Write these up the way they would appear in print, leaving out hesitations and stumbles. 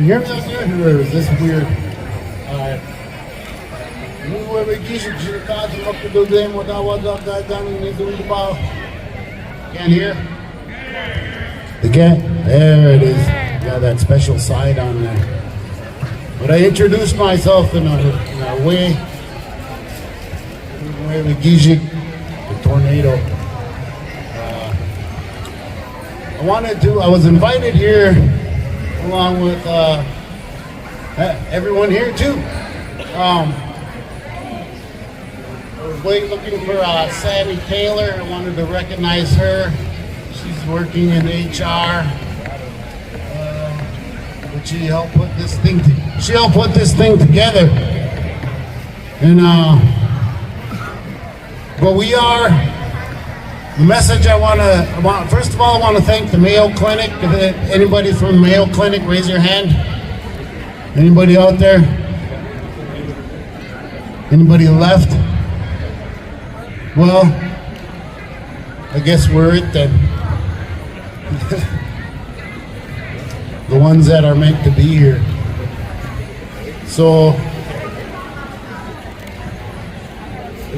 hear me out there, or is this weird? Alright. Can't hear? They can't? There it is. Got that special side on there. But I introduced myself in a way with Gizik, the tornado. I was invited here along with everyone here too. I was looking for Sammy Taylor. I wanted to recognize her. She's working in HR. But she helped put this thing. She helped put this thing together. And but we are. The message I want. First of all, I want to thank the Mayo Clinic. Anybody from the Mayo Clinic, raise your hand. Anybody out there? Anybody left? Well, I guess we're it then. The ones that are meant to be here. So,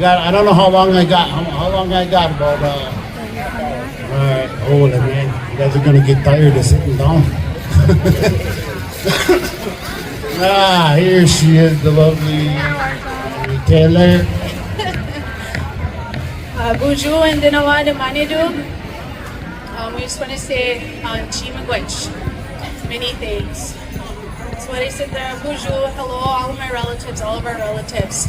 I don't know how long I got. About alright, hold it, man. You guys are gonna get tired of sitting down. Here she is, the lovely Taylor. Bonjour and Dinawa de Manidu. We just want to say Chimagwich. Many thanks. So what I said there, bonjour, hello, all of my relatives, all of our relatives.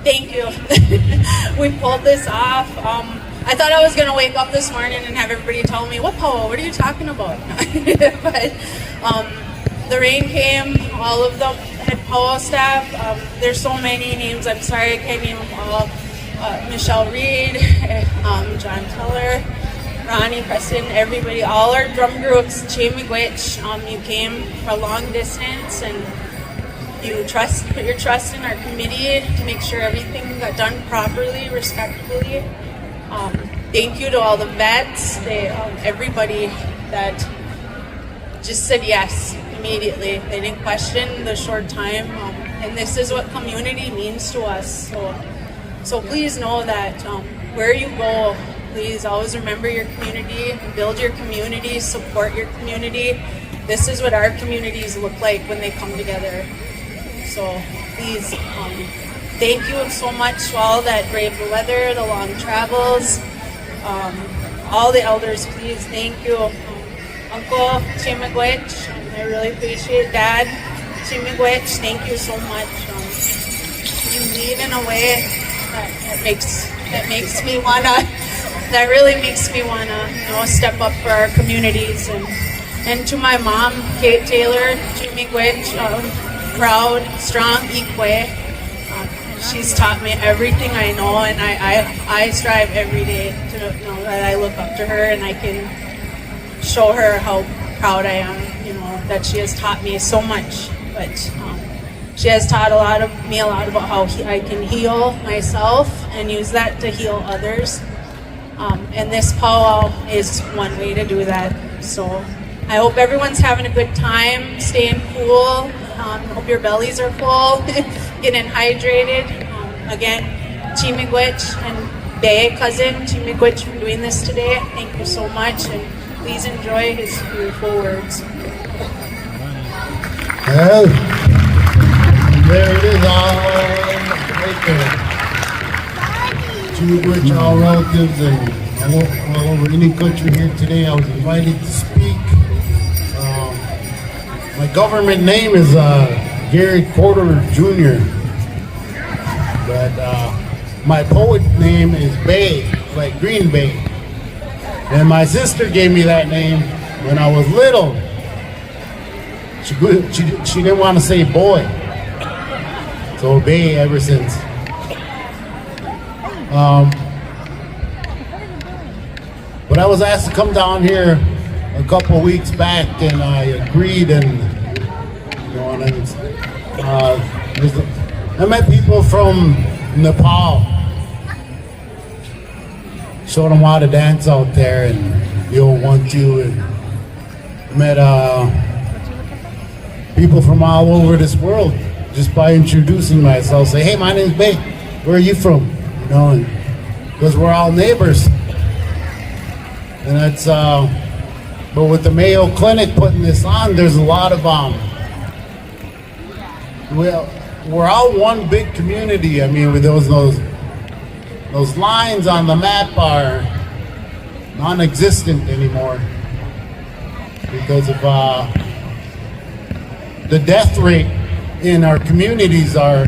Thank you. We pulled this off. I thought I was going to wake up this morning and have everybody tell me, what are you talking about? But the rain came, all of the head POA staff. There's so many names, I'm sorry I can't name them all. Michelle Reed, John Teller, Ronnie, Preston, everybody, all our drum groups, Chimagwich, you came for a long distance and you put your trust in our committee to make sure everything got done properly, respectfully. Thank you to all the vets, everybody that just said yes immediately. They didn't question the short time, and this is what community means to us. So please know that where you go, please always remember your community, build your community, support your community. This is what our communities look like when they come together. So please, thank you so much to all that brave the weather, the long travels, all the elders, please, thank you. Uncle Chimagwich, I really appreciate Dad Chimagwich, thank you so much. You lead in a way that really makes me wanna, step up for our communities. And to my mom, Kate Taylor Chimagwich, proud, strong, Ikwe. She's taught me everything I know, and I strive every day to know that I look up to her and I can show her how proud I am, that she has taught me so much. But she has taught me a lot about how I can heal myself and use that to heal others. And this powwow is one way to do that. So I hope everyone's having a good time, staying cool. Hope your bellies are full, getting hydrated. Again, Chimagwich and Bae cousin Chimagwich for doing this today. Thank you so much, and please enjoy his beautiful words. Well, there it is, all right there. Chimagwich, all relatives, and all over any country here today. I was invited to speak. My government name is Gary Porter Jr. But my poet name is Bay, like Green Bay. And my sister gave me that name when I was little. She didn't want to say boy. So Bay ever since. But I was asked to come down here a couple weeks back, and I agreed, and I met people from Nepal. Showed them how to dance out there, and 1, 2, and met people from all over this world just by introducing myself. Say, hey, my name's Bay. Where are you from? You know, and because we're all neighbors. And that's, but with the Mayo Clinic putting this on, there's a lot of, we're all one big community. I mean, with those lines on the map are non-existent anymore because of the death rate in our communities are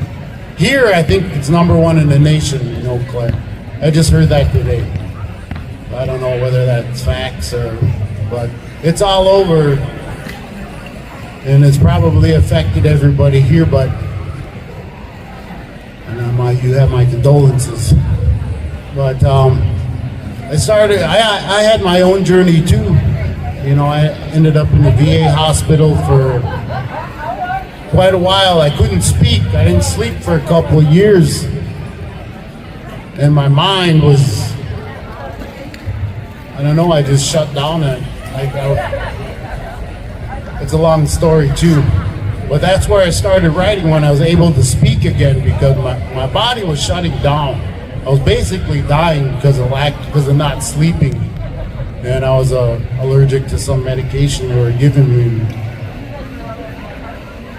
here. I think it's #1 in the nation in Eau Claire. I just heard that today. I don't know whether that's facts but it's all over, and it's probably affected everybody here. But you have my condolences. But I had my own journey too. You know, I ended up in the VA hospital for quite a while. I couldn't speak. I didn't sleep for a couple of years. And my mind was, I don't know, I just shut down. It's a long story too. But that's where I started writing, when I was able to speak again, because my body was shutting down. I was basically dying because of not sleeping. And I was allergic to some medication they were giving me.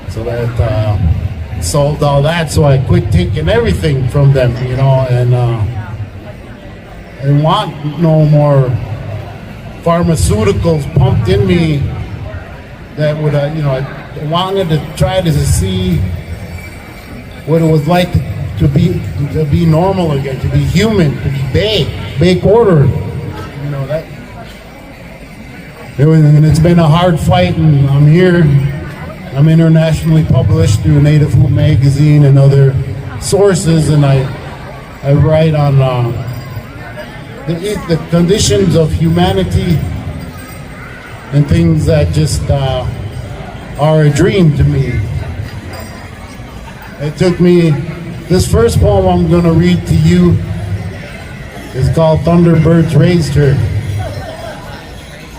So that solved all that. So I quit taking everything from them, you know, and want no more pharmaceuticals pumped in me that would, you know, I wanted to try to see what it was like to be normal again, to be human, to be Bay Quarter. You know that. And it's been a hard fight, and I'm here. I'm internationally published through Native Food Magazine and other sources, and I write on the conditions of humanity and things that just are a dream to me. It took me, this first poem I'm going to read to you is called Thunderbirds Raised Her.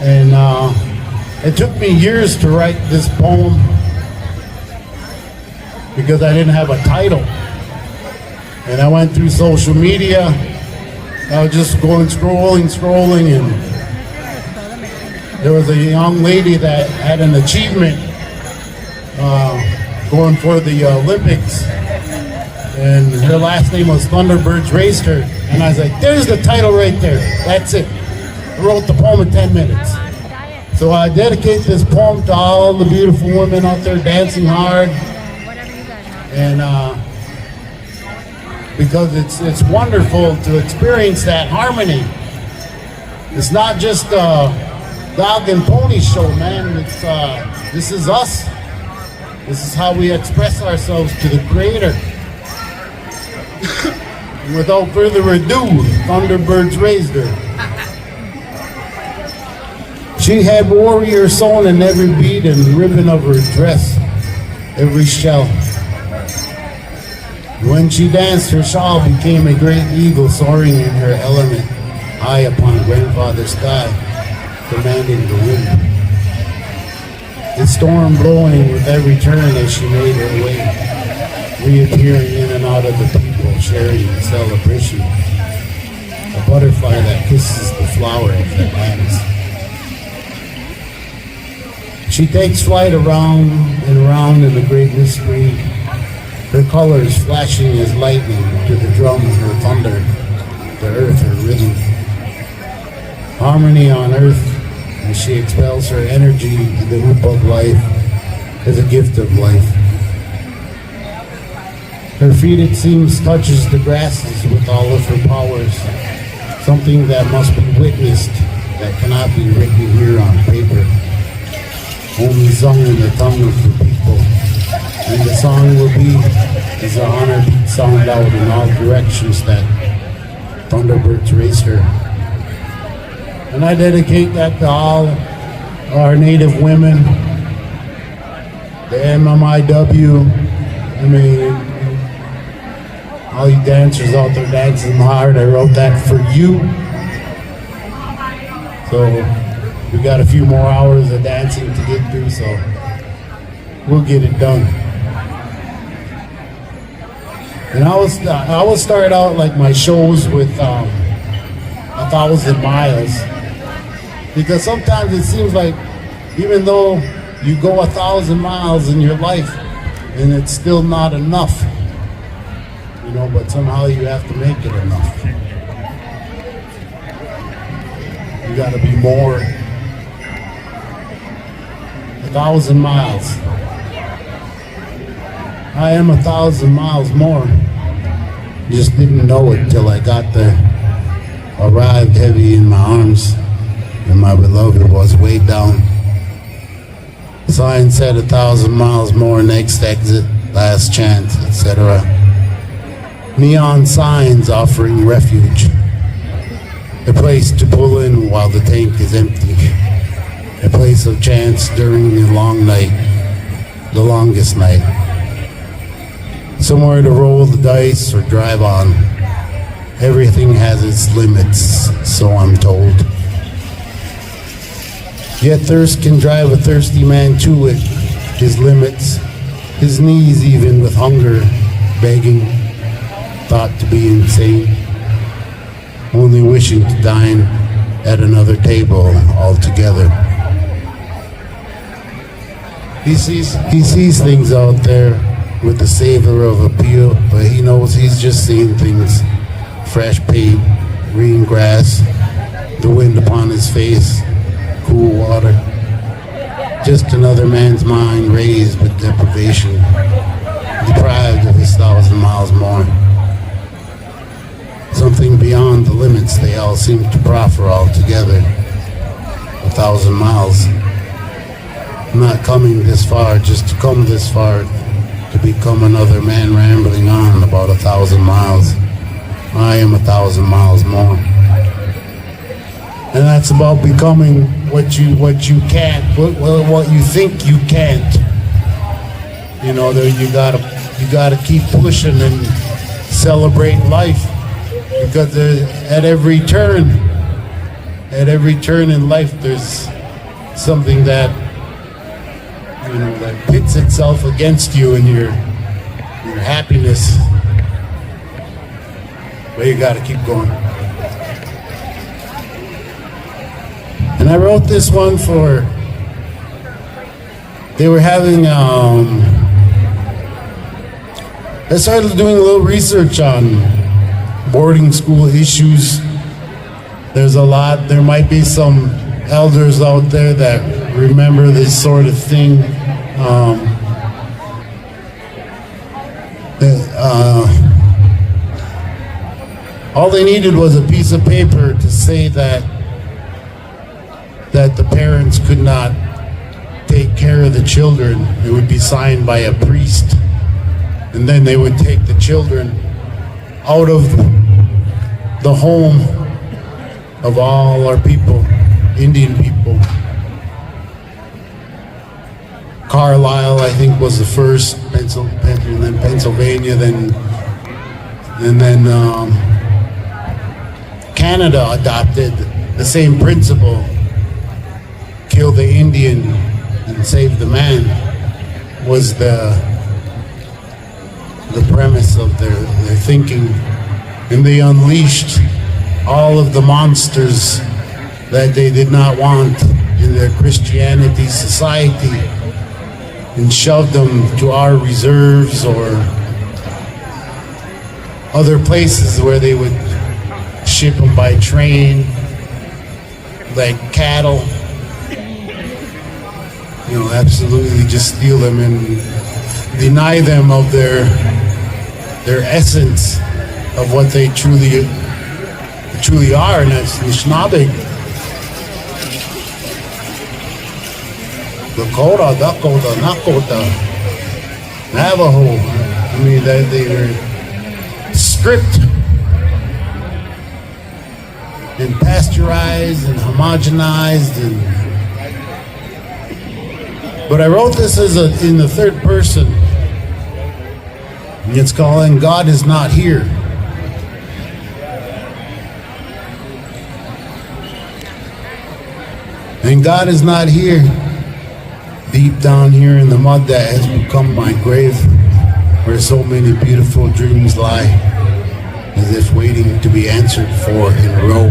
And it took me years to write this poem because I didn't have a title. And I went through social media. I was just scrolling, and there was a young lady that had an achievement going for the Olympics. And her last name was Thunderbirds Raised Her. And I was like, there's the title right there. That's it. I wrote the poem in 10 minutes. So I dedicate this poem to all the beautiful women out there dancing hard. And because it's wonderful to experience that harmony. It's not just a dog and pony show, man. This is us. This is how we express ourselves to the Creator. Without further ado, Thunderbirds Raised Her. She had warrior sewn in every bead and ribbon of her dress, every shell. When she danced, her shawl became a great eagle soaring in her element, high upon grandfather's sky, commanding the wind. The storm blowing with every turn as she made her way, reappearing in and out of the people, sharing the celebration. A butterfly that kisses the flower of the lands. She takes flight around and around in the great mystery, her colors flashing as lightning to the drum, her thunder, the earth, her rhythm. Harmony on earth, as she expels her energy in the hoop of life, as a gift of life. Her feet, it seems, touches the grasses with all of her powers, something that must be witnessed, that cannot be written here on paper, only sung in the tongue of the people. And the song will be as the honor beats sound out in all directions that Thunderbirds Raised Her. And I dedicate that to all our Native women, the MMIW, I mean, all you dancers out there dancing hard. I wrote that for you. So We got a few more hours of dancing to get through, so we'll get it done. And I will start out like my shows with 1,000 miles, because sometimes it seems like even though you go 1,000 miles in your life, and it's still not enough, but somehow you have to make it enough. You got to be more. 1,000 miles. I am 1,000 miles more. Just didn't know it till I got there. Arrived heavy in my arms, and my beloved was way down. Sign said 1,000 miles more, next exit, last chance, etc. Neon signs offering refuge. A place to pull in while the tank is empty. A place of chance during the long night, the longest night. Somewhere to roll the dice or drive on. Everything has its limits, so I'm told. Yet thirst can drive a thirsty man to it, his limits, his knees even with hunger, begging, thought to be insane, only wishing to dine at another table altogether. He sees things out there with the savor of appeal, but he knows he's just seeing things. Fresh paint, green grass, the wind upon his face, cool water. Just another man's mind raised with deprivation, deprived of his 1,000 miles more. Something beyond the limits they all seem to proffer altogether. 1,000 miles. Not coming this far just to come this far, to become another man rambling on about 1,000 miles. I am 1,000 miles more. And that's about becoming what you can't, what you think you can't. You gotta keep pushing and celebrate life, because at every turn in life, there's something that that pits itself against you and your happiness. But you gotta keep going. And I wrote this one for, they were having, I started doing a little research on boarding school issues. There's a lot, there might be some elders out there that remember this sort of thing. All they needed was a piece of paper to say that the parents could not take care of the children. It would be signed by a priest, and then they would take the children out of the home of all our people, Indian people. Carlisle, I think, was the first, and then Pennsylvania, then Canada adopted the same principle. Kill the Indian and save the man was the premise of their thinking. And they unleashed all of the monsters that they did not want in their Christianity society and shoved them to our reserves or other places where they would ship them by train like cattle. Absolutely just steal them and deny them of their essence of what they truly are, and that's Anishinaabe, Lakota, Dakota, Nakota, Navajo. I mean, they were stripped and pasteurized and homogenized but I wrote this in the third person. And it's called "And God Is Not Here." And And God is not here, deep down here in the mud that has become my grave, where so many beautiful dreams lie, as if waiting to be answered for in a row.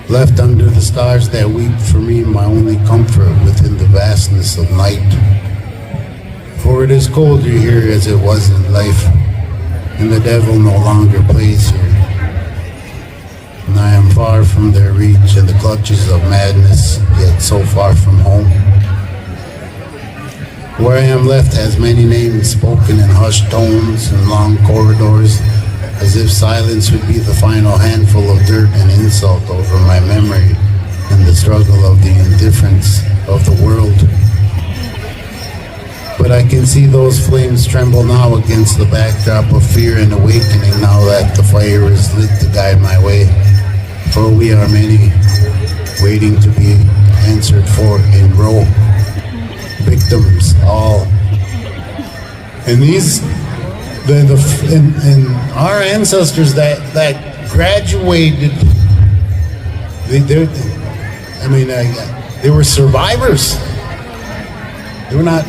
Left under the stars that weep for me, my only comfort within the vastness of night. For it is colder here as it was in life, and the devil no longer plays here. And I am far from their reach and the clutches of madness, yet so far from home. Where I am left has many names spoken in hushed tones and long corridors, as if silence would be the final handful of dirt and insult over my memory and the struggle of the indifference of the world. But I can see those flames tremble now against the backdrop of fear and awakening, now that the fire is lit to guide my way. For we are many, waiting to be answered for in row. Victims, all. And these, and our ancestors that graduated, they were survivors. They were not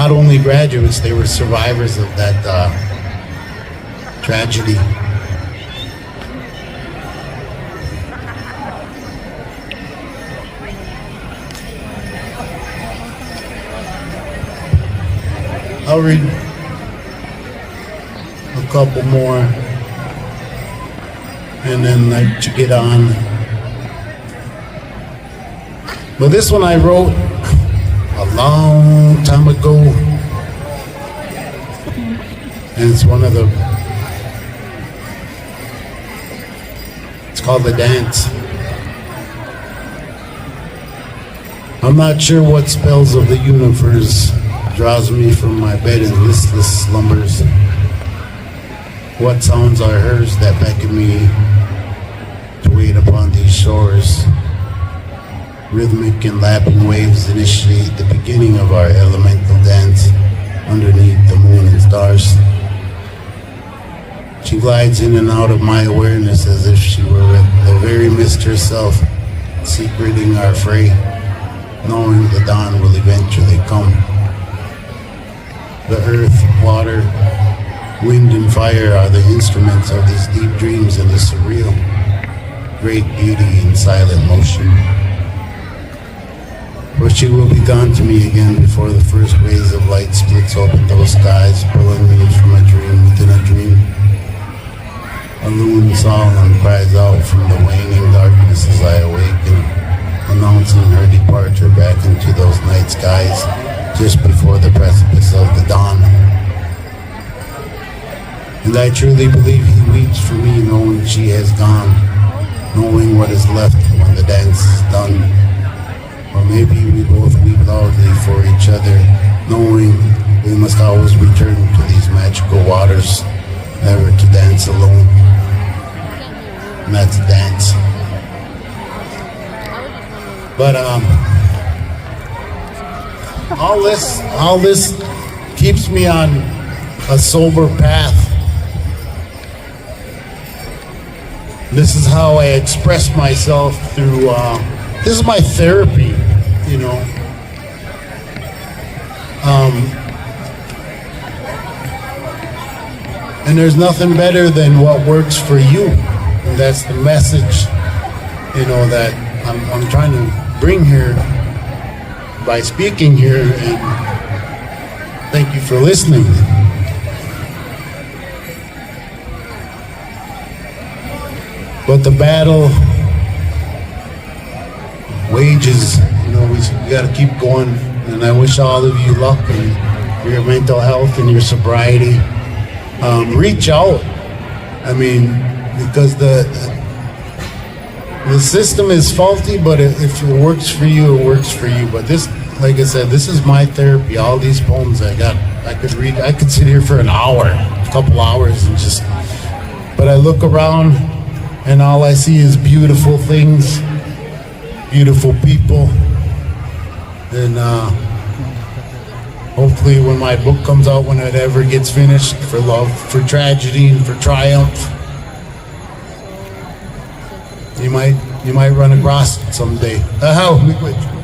only graduates, they were survivors of that tragedy. I'll read a couple more and then let you get on. But this one I wrote a long time ago, and it's called The Dance. I'm not sure what spells of the universe draws me from my bed in listless slumbers. What sounds are hers that beckon me to wait upon these shores? Rhythmic and lapping waves initiate the beginning of our elemental dance underneath the moon and stars. She glides in and out of my awareness as if she were the very mist herself, secreting our fray, knowing the dawn will eventually come. The earth, water, wind, and fire are the instruments of these deep dreams and the surreal, great beauty in silent motion. For she will be gone to me again before the first rays of light splits open those skies, pulling me from a dream within a dream. A loon solemn cries out from the waning darkness as I awaken, announcing her departure back into those night skies, just before the precipice of the dawn. And I truly believe he weeps for me, knowing she has gone, knowing what is left when the dance is done. Or maybe we both weep loudly for each other, knowing we must always return to these magical waters, never to dance alone. And that's a dance. But all this keeps me on a sober path. This is how I express myself through, this is my therapy, you know. And there's nothing better than what works for you. And that's the message, you know, that I'm trying to bring here by speaking here, and thank you for listening. But the battle wages, you know, we got to keep going, and I wish all of you luck in your mental health and your sobriety. Reach out. I mean, because the system is faulty, but if it works for you, it works for you. But this, like I said, this is my therapy. All these poems I could read. I could sit here for an hour, a couple hours, and just. But I look around, and all I see is beautiful things, beautiful people, and hopefully when my book comes out, when it ever gets finished, For Love, for Tragedy, and for Triumph, you might you might run across it someday. We quit.